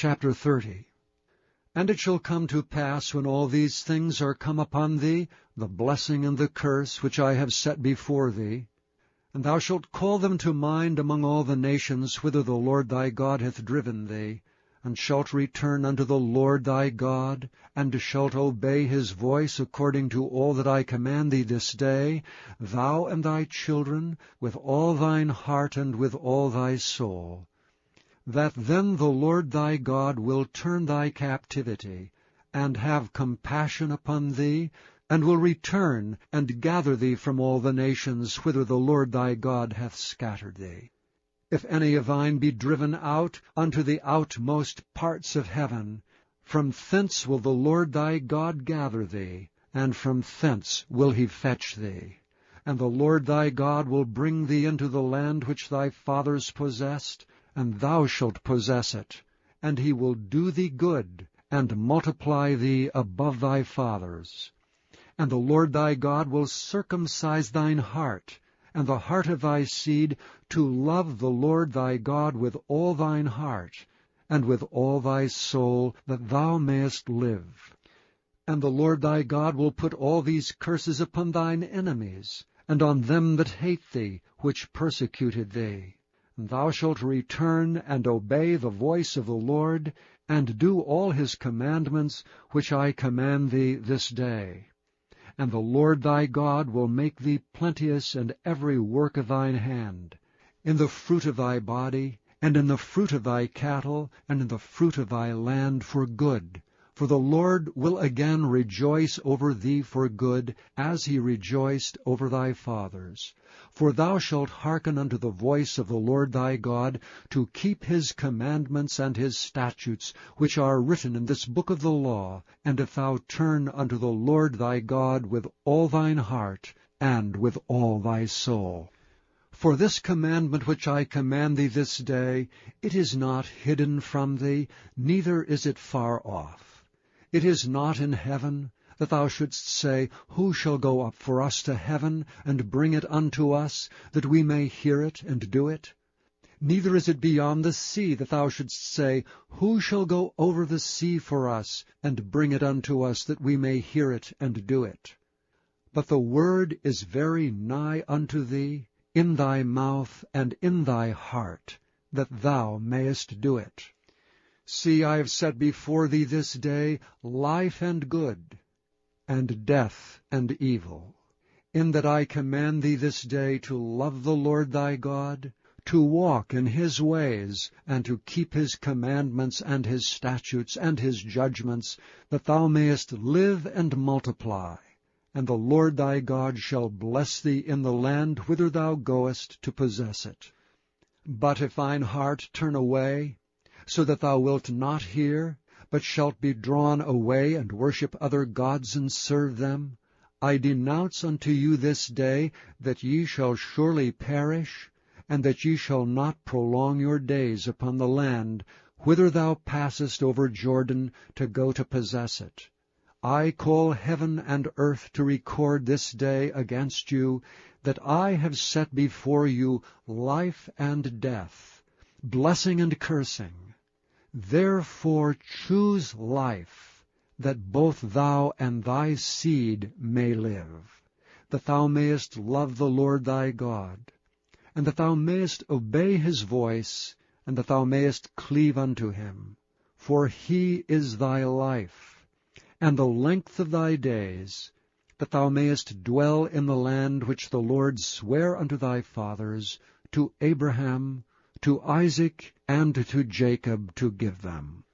Chapter 30. And it shall come to pass, when all these things are come upon thee, the blessing and the curse which I have set before thee, and thou shalt call them to mind among all the nations whither the Lord thy God hath driven thee, and shalt return unto the Lord thy God, and shalt obey his voice according to all that I command thee this day, thou and thy children, with all thine heart and with all thy soul, that then the Lord thy God will turn thy captivity, and have compassion upon thee, and will return and gather thee from all the nations whither the Lord thy God hath scattered thee. If any of thine be driven out unto the outmost parts of heaven, from thence will the Lord thy God gather thee, and from thence will he fetch thee. And the Lord thy God will bring thee into the land which thy fathers possessed, and thou shalt possess it, and he will do thee good, and multiply thee above thy fathers. And the Lord thy God will circumcise thine heart, and the heart of thy seed, to love the Lord thy God with all thine heart, and with all thy soul, that thou mayest live. And the Lord thy God will put all these curses upon thine enemies, and on them that hate thee, which persecuted thee. And thou shalt return and obey the voice of the Lord, and do all his commandments which I command thee this day. And the Lord thy God will make thee plenteous in every work of thine hand, in the fruit of thy body, and in the fruit of thy cattle, and in the fruit of thy land for good. For the Lord will again rejoice over thee for good, as he rejoiced over thy fathers. For thou shalt hearken unto the voice of the Lord thy God, to keep his commandments and his statutes, which are written in this book of the law, and if thou turn unto the Lord thy God with all thine heart, and with all thy soul. For this commandment which I command thee this day, it is not hidden from thee, neither is it far off. It is not in heaven, that thou shouldst say, Who shall go up for us to heaven, and bring it unto us, that we may hear it and do it? Neither is it beyond the sea, that thou shouldst say, Who shall go over the sea for us, and bring it unto us, that we may hear it and do it? But the word is very nigh unto thee, in thy mouth and in thy heart, that thou mayest do it. See, I have set before thee this day life and good, and death and evil, in that I command thee this day to love the Lord thy God, to walk in his ways, and to keep his commandments and his statutes and his judgments, that thou mayest live and multiply. And the Lord thy God shall bless thee in the land whither thou goest to possess it. But if thine heart turn away, so that thou wilt not hear, but shalt be drawn away and worship other gods and serve them, I denounce unto you this day that ye shall surely perish, and that ye shall not prolong your days upon the land whither thou passest over Jordan to go to possess it. I call heaven and earth to record this day against you, that I have set before you life and death, blessing and cursing. Therefore choose life, that both thou and thy seed may live, that thou mayest love the Lord thy God, and that thou mayest obey his voice, and that thou mayest cleave unto him. For he is thy life, and the length of thy days, that thou mayest dwell in the land which the Lord sware unto thy fathers, to Abraham, to Isaac, and to Jacob, to give them.